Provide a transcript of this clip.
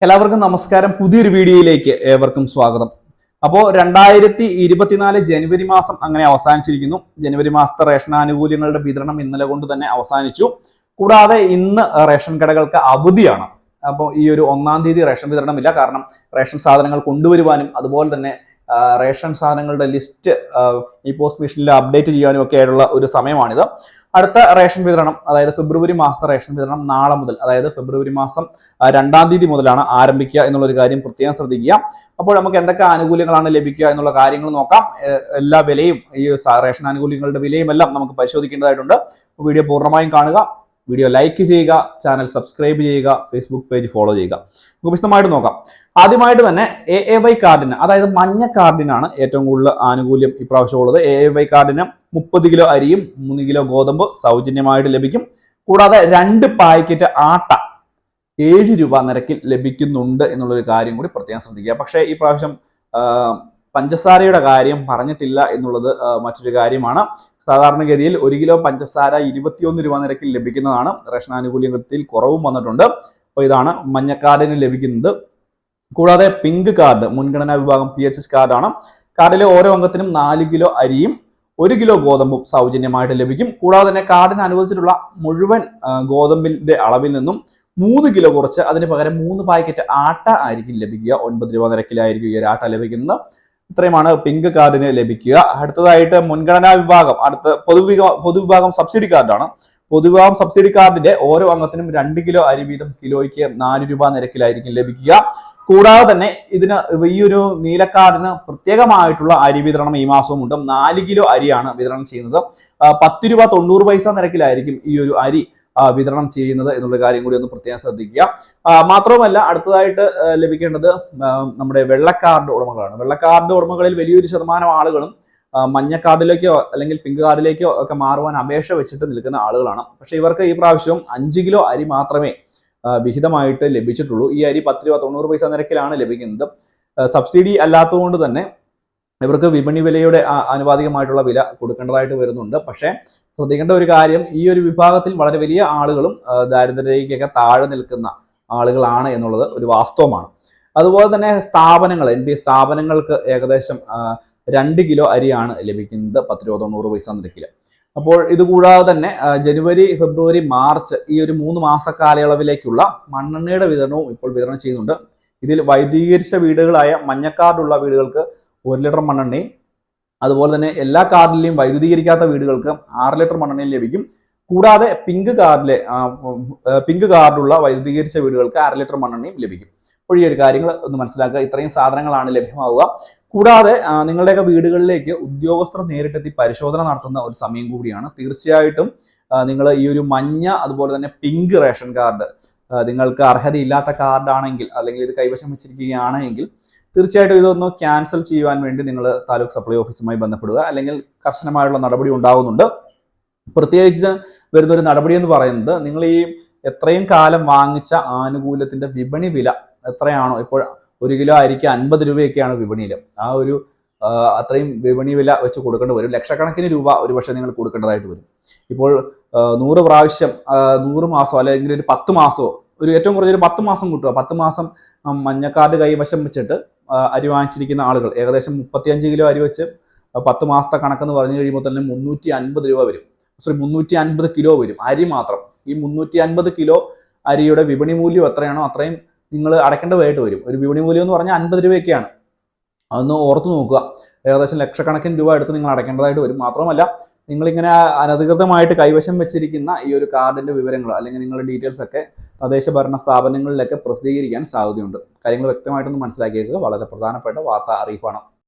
എല്ലാവർക്കും നമസ്കാരം. പുതിയൊരു വീഡിയോയിലേക്ക് ഏവർക്കും സ്വാഗതം. അപ്പോൾ 2024 ജനുവരി മാസം അങ്ങനെ അവസാനിച്ചിരിക്കുന്നു. ജനുവരി മാസത്തെ റേഷൻ ആനുകൂല്യങ്ങളുടെ വിതരണം ഇന്നലെ കൊണ്ട് തന്നെ അവസാനിച്ചു. കൂടാതെ ഇന്ന് റേഷൻ കടകൾക്ക് അവധിയാണ്. അപ്പോൾ ഈ ഒരു 1-ാം തീയതി റേഷൻ വിതരണമില്ല. കാരണം റേഷൻ സാധനങ്ങൾ കൊണ്ടുവരുവാനും അതുപോലെ തന്നെ റേഷൻ സാധനങ്ങളുടെ ലിസ്റ്റ് ഈ പോസ്റ്റ് മെഷീനിൽ അപ്ഡേറ്റ് ചെയ്യാനും ഒക്കെ ആയിട്ടുള്ള ഒരു സമയമാണിത്. അടുത്ത റേഷൻ വിതരണം, അതായത് ഫെബ്രുവരി മാസത്തെ റേഷൻ വിതരണം നാളെ മുതൽ, അതായത് ഫെബ്രുവരി മാസം 2-ാം തീയതി മുതലാണ് ആരംഭിക്കുക എന്നുള്ള ഒരു കാര്യം പ്രത്യേകം ശ്രദ്ധിക്കുക. അപ്പോൾ നമുക്ക് എന്തൊക്കെ ആനുകൂല്യങ്ങളാണ് ലഭിക്കുക എന്നുള്ള കാര്യങ്ങൾ നോക്കാം. എല്ലാ വിലയും, ഈ റേഷൻ ആനുകൂല്യങ്ങളുടെ വിലയും എല്ലാം നമുക്ക് പരിശോധിക്കേണ്ടതായിട്ടുണ്ട്. വീഡിയോ പൂർണ്ണമായും കാണുക, വീഡിയോ ലൈക്ക് ചെയ്യുക, ചാനൽ സബ്സ്ക്രൈബ് ചെയ്യുക, ഫേസ്ബുക്ക് പേജ് ഫോളോ ചെയ്യുക. നമുക്ക് വിശദമായിട്ട് നോക്കാം. ആദ്യമായിട്ട് തന്നെ AAY കാർഡിന്, അതായത് മഞ്ഞ കാർഡിനാണ് ഏറ്റവും കൂടുതൽ ആനുകൂല്യം ഇപ്രാവശ്യം ഉള്ളത്. AAY കാർഡിന് 30 കിലോ അരിയും 3 കിലോ ഗോതമ്പ് സൗജന്യമായിട്ട് ലഭിക്കും. കൂടാതെ 2 പാക്കറ്റ് ആട്ട 7 രൂപ നിരക്കിൽ ലഭിക്കുന്നുണ്ട് എന്നുള്ളൊരു കാര്യം കൂടി പ്രത്യേകം ശ്രദ്ധിക്കുക. പക്ഷേ ഈ പ്രാവശ്യം പഞ്ചസാരയുടെ കാര്യം പറഞ്ഞിട്ടില്ല എന്നുള്ളത് മറ്റൊരു കാര്യമാണ്. സാധാരണഗതിയിൽ 1 കിലോ പഞ്ചസാര 21 രൂപ നിരക്കിൽ ലഭിക്കുന്നതാണ്. റേഷൻ ആനുകൂല്യത്തിൽ കുറവും വന്നിട്ടുണ്ട്. അപ്പോൾ ഇതാണ് മഞ്ഞക്കാർഡിന് ലഭിക്കുന്നത്. കൂടാതെ പിങ്ക് കാർഡ്, മുൻഗണനാ വിഭാഗം PHS കാർഡാണ്. കാർഡിലെ ഓരോ അംഗത്തിനും 4 കിലോ അരിയും 1 കിലോ ഗോതമ്പും സൗജന്യമായിട്ട് ലഭിക്കും. കൂടാതെ തന്നെ കാർഡിന് അനുവദിച്ചിട്ടുള്ള മുഴുവൻ ഗോതമ്പിന്റെ അളവിൽ നിന്നും 3 കിലോ കുറച്ച് അതിന് പകരം 3 പാക്കറ്റ് ആട്ട ആയിരിക്കും ലഭിക്കുക. 9 രൂപ നിരക്കിലായിരിക്കും ഈ ഒരു ആട്ട ലഭിക്കുന്നത്. ഇത്രയുമാണ് പിങ്ക് കാർഡിന് ലഭിക്കുക. അടുത്തതായിട്ട് മുൻഗണനാ വിഭാഗം, അടുത്ത പൊതുവിഭാഗം സബ്സിഡി കാർഡാണ്. പൊതുവിഭാഗം സബ്സിഡി കാർഡിന്റെ ഓരോ അംഗത്തിനും 2 കിലോ അരി വീതം കിലോയ്ക്ക് 4 രൂപ നിരക്കിലായിരിക്കും ലഭിക്കുക. കൂടാതെ തന്നെ ഇതിന് ഈ ഒരു നീലക്കാർഡിന് പ്രത്യേകമായിട്ടുള്ള അരി വിതരണം ഈ മാസവും ഉണ്ട്. 4 കിലോ അരിയാണ് വിതരണം ചെയ്യുന്നത്. 10 രൂപ 90 പൈസ നിരക്കിലായിരിക്കും ഈ ഒരു അരി വിതരണം ചെയ്യുന്നത് എന്നുള്ള കാര്യം കൂടി ഒന്ന് പ്രത്യേകം ശ്രദ്ധിക്കുക. മാത്രവുമല്ല അടുത്തതായിട്ട് ലഭിക്കേണ്ടത് നമ്മുടെ വെള്ളക്കാർഡ് ഉടമകളാണ്. വെള്ളക്കാർഡ് ഉടമകളിൽ വലിയൊരു ശതമാനം ആളുകളും മഞ്ഞ കാർഡിലേക്കോ അല്ലെങ്കിൽ പിങ്ക് കാർഡിലേക്കോ ഒക്കെ മാറുവാൻ അപേക്ഷ വെച്ചിട്ട് നിൽക്കുന്ന ആളുകളാണ്. പക്ഷെ ഇവർക്ക് ഈ പ്രാവശ്യം 5 കിലോ അരി മാത്രമേ വിഹിതമായിട്ട് ലഭിച്ചിട്ടുള്ളൂ. ഈ അരി 10 രൂപ 90 പൈസ നിരക്കിലാണ് ലഭിക്കുന്നത്. സബ്സിഡി അല്ലാത്തതുകൊണ്ട് തന്നെ ഇവർക്ക് വിപണി വിലയുടെ ആനുപാതികമായിട്ടുള്ള വില കൊടുക്കേണ്ടതായിട്ട് വരുന്നുണ്ട്. പക്ഷേ ശ്രദ്ധിക്കേണ്ട ഒരു കാര്യം, ഈ ഒരു വിഭാഗത്തിൽ വളരെ വലിയ ആളുകളും ദാരിദ്ര്യരേഖയ്ക്കൊക്കെ താഴെ നിൽക്കുന്ന ആളുകളാണ് എന്നുള്ളത് ഒരു വാസ്തവമാണ്. അതുപോലെ തന്നെ സ്ഥാപനങ്ങൾ, NPA സ്ഥാപനങ്ങൾക്ക് ഏകദേശം 2 കിലോ അരിയാണ് ലഭിക്കുന്നത് 10 രൂപ 90 പൈസ നിരക്കിൽ. അപ്പോൾ ഇതുകൂടാതെ തന്നെ ജനുവരി, ഫെബ്രുവരി, മാർച്ച് ഈ ഒരു 3 മാസ കാലയളവിലേക്കുള്ള മണ്ണെണ്ണയുടെ വിതരണവും ഇപ്പോൾ വിതരണം ചെയ്യുന്നുണ്ട്. ഇതിൽ വൈദ്യുതീകരിച്ച വീടുകളായ മഞ്ഞക്കാർഡുള്ള വീടുകൾക്ക് 1 ലിറ്റർ മണ്ണെണ്ണയും അതുപോലെ തന്നെ എല്ലാ കാർഡിലെയും വൈദ്യുതീകരിക്കാത്ത വീടുകൾക്ക് 6 ലിറ്റർ മണ്ണെണ്ണയും ലഭിക്കും. കൂടാതെ പിങ്ക് കാർഡുള്ള വൈദ്യുതീകരിച്ച വീടുകൾക്ക് 1/2 ലിറ്റർ മണ്ണെണ്ണയും ലഭിക്കും. അപ്പോൾ ഈ ഒരു കാര്യങ്ങൾ ഒന്ന് മനസ്സിലാക്കുക. ഇത്രയും സാധനങ്ങളാണ് ലഭ്യമാവുക. കൂടാതെ നിങ്ങളുടെയൊക്കെ വീടുകളിലേക്ക് ഉദ്യോഗസ്ഥർ നേരിട്ടെത്തി പരിശോധന നടത്തുന്ന ഒരു സമയം കൂടിയാണ്. തീർച്ചയായിട്ടും നിങ്ങൾ ഈ ഒരു മഞ്ഞ അതുപോലെ തന്നെ പിങ്ക് റേഷൻ കാർഡ് നിങ്ങൾക്ക് അർഹതയില്ലാത്ത കാർഡാണെങ്കിൽ, അല്ലെങ്കിൽ ഇത് കൈവശം വെച്ചിരിക്കുകയാണെങ്കിൽ തീർച്ചയായിട്ടും ഇതൊന്ന് ക്യാൻസൽ ചെയ്യുവാൻ വേണ്ടി നിങ്ങൾ താലൂക്ക് സപ്ലൈ ഓഫീസുമായി ബന്ധപ്പെടുക. അല്ലെങ്കിൽ കർശനമായുള്ള നടപടി ഉണ്ടാകുന്നുണ്ട്. പ്രത്യേകിച്ച് വരുന്നൊരു നടപടി എന്ന് പറയുന്നത്, നിങ്ങൾ ഈ എത്രയും കാലം വാങ്ങിച്ച ആനുകൂല്യത്തിന്റെ വിപണി വില എത്രയാണോ, ഇപ്പോൾ 1 കിലോ അരിക്ക് 50 രൂപയൊക്കെയാണ് വിപണിയിൽ. ആ ഒരു അത്രയും വിപണി വില വെച്ച് കൊടുക്കേണ്ടി വരും. ലക്ഷക്കണക്കിന് രൂപ ഒരുപക്ഷെ നിങ്ങൾ കൊടുക്കേണ്ടതായിട്ട് വരും. ഇപ്പോൾ 100 പ്രാവശ്യം 100 മാസം അല്ലെങ്കിൽ ഒരു 10 മാസമോ, ഒരു ഏറ്റവും കുറഞ്ഞൊരു 10 മാസം കൂട്ടുക. 10 മാസം മഞ്ഞക്കാർഡ് കൈവശം വെച്ചിട്ട് അരി വാങ്ങിച്ചിരിക്കുന്ന ആളുകൾ ഏകദേശം 35 കിലോ അരി വെച്ച് 10 മാസത്തെ കണക്കെന്ന് പറഞ്ഞു കഴിയുമ്പോൾ തന്നെ 350 രൂപ വരും. 350 കിലോ വരും അരി മാത്രം. ഈ 350 കിലോ അരിയുടെ വിപണി മൂല്യം എത്രയാണോ അത്രയും നിങ്ങൾ അടയ്ക്കേണ്ടതായിട്ട് വരും. ഒരു വിപണി മൂല്യം എന്ന് പറഞ്ഞാൽ 50 രൂപയൊക്കെയാണ്. അതൊന്ന് ഓർത്ത് നോക്കുക. ഏകദേശം ലക്ഷക്കണക്കിന് രൂപ എടുത്ത് നിങ്ങൾ അടയ്ക്കേണ്ടതായിട്ട് വരും. മാത്രമല്ല നിങ്ങളിങ്ങനെ അനധികൃതമായിട്ട് കൈവശം വെച്ചിരിക്കുന്ന ഈ ഒരു കാർഡിന്റെ വിവരങ്ങൾ അല്ലെങ്കിൽ നിങ്ങളുടെ ഡീറ്റെയിൽസ് ഒക്കെ തദ്ദേശ ഭരണ സ്ഥാപനങ്ങളിലൊക്കെ പ്രസിദ്ധീകരിക്കാൻ സാധ്യതയുണ്ട്. കാര്യങ്ങൾ വ്യക്തമായിട്ടൊന്ന് മനസ്സിലാക്കിയേക്കുക. വളരെ പ്രധാനപ്പെട്ട വാർത്താ അറിയിപ്പാണ്.